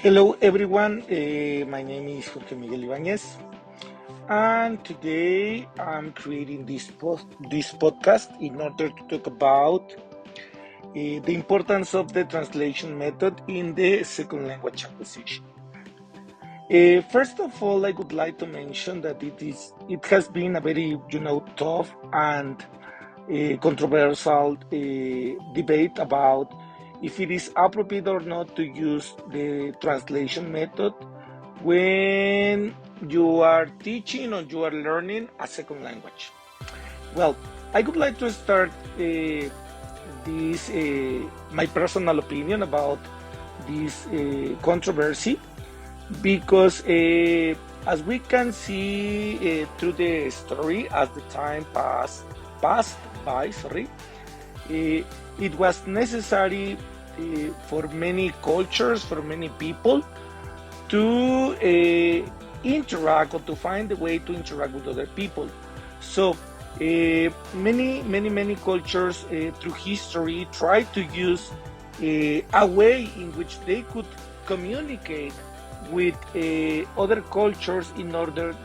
Hello everyone, my name is Jorge Miguel Ibañez, and today I'm creating this podcast in order to talk about the importance of the translation method in the second language acquisition. First of all, I would like to mention that it has been a very tough and controversial debate about if it is appropriate or not to use the translation method when you are teaching or you are learning a second language. Well, I would like to start my personal opinion about this controversy because as we can see through the story as the time passed by, it was necessary for many cultures, for many people to interact or to find a way to interact with other people. So many cultures through history tried to use a way in which they could communicate with other cultures in order,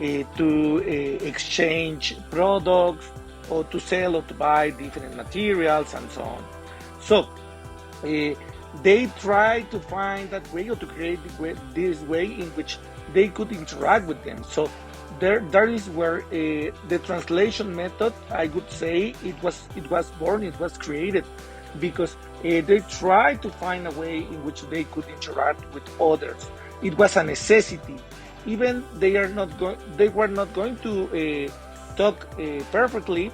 to exchange products or to sell or to buy different materials and so on. So they try to find that way or to create this way in which they could interact with them. So there is where the translation method, I would say, it was born, it was created because they tried to find a way in which they could interact with others. It was a necessity. Even they were not going to talk perfectly.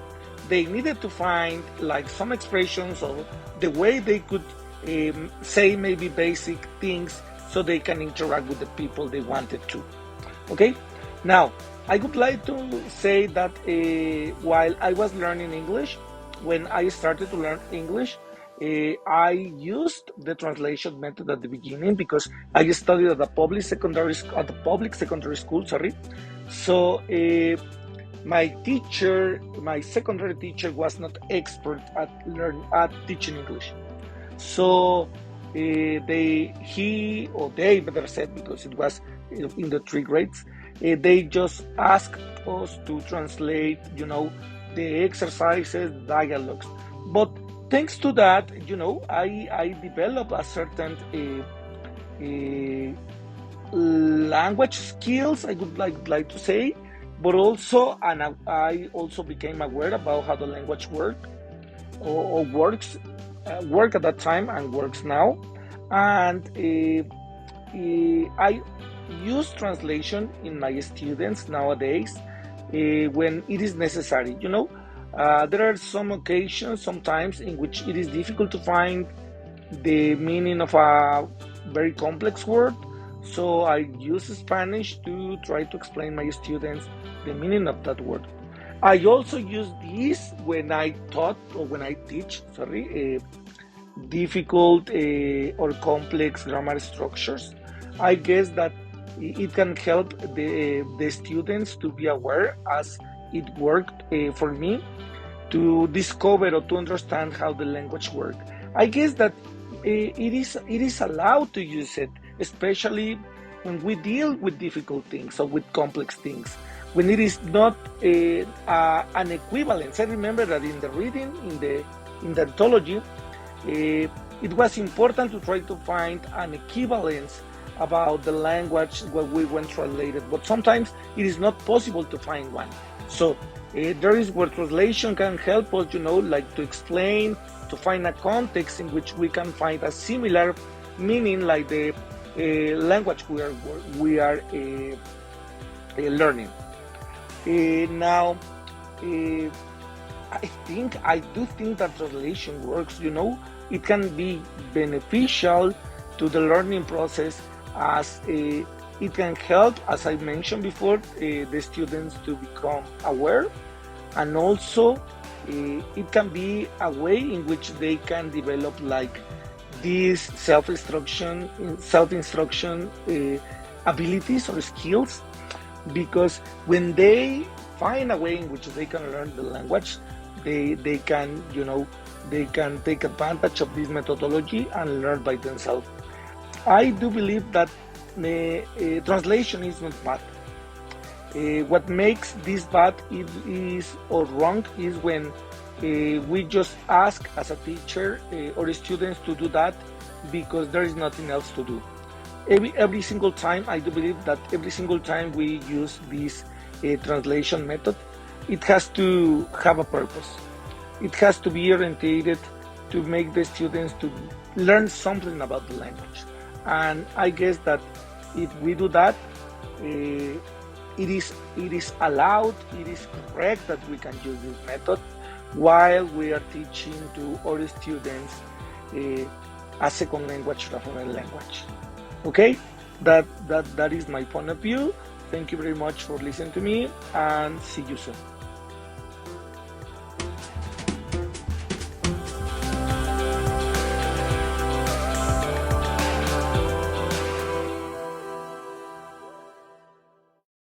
They needed to find like some expressions or the way they could say maybe basic things so they can interact with the people they wanted to. Okay, now I would like to say that while I was learning English, when I started to learn English, I used the translation method at the beginning because I studied at the public secondary school. So my secondary teacher was not expert at teaching English. So he or they better said, because it was in the 3 grades, they just asked us to translate, the exercises, dialogues. But thanks to that, I developed a certain language skills, I would like to say, but also, and I also became aware about how the language worked or works at that time and works now. And I use translation in my students nowadays when it is necessary. There are some occasions, sometimes, in which it is difficult to find the meaning of a very complex word. So I use Spanish to try to explain my students the meaning of that word. I also use this when I taught or when I teach, difficult or complex grammar structures. I guess that it can help the students to be aware, as it worked for me, to discover or to understand how the language works. I guess that it is allowed to use it, especially when we deal with difficult things or with complex things, when it is not an equivalence. I remember that in the reading, in the anthology, it was important to try to find an equivalence about the language what we went translated, but sometimes it is not possible to find one. So there is where translation can help us, like to explain, to find a context in which we can find a similar meaning like the language we are learning. Now, I do think that translation works. It can be beneficial to the learning process, as it can help, as I mentioned before, the students to become aware, and also it can be a way in which they can develop like these self-instruction abilities or skills, because when they find a way in which they can learn the language, they can take advantage of this methodology and learn by themselves. I do believe that the translation is not bad. What makes this bad is or wrong is when we just ask as a teacher or students to do that because there is nothing else to do. Every single time, I do believe that every single time we use this translation method, it has to have a purpose. It has to be orientated to make the students to learn something about the language. And I guess that if we do that, it is allowed, it is correct that we can use this method while we are teaching to our students a second language or a foreign language. Okay, that is my point of view. Thank you very much for listening to me, and see you soon.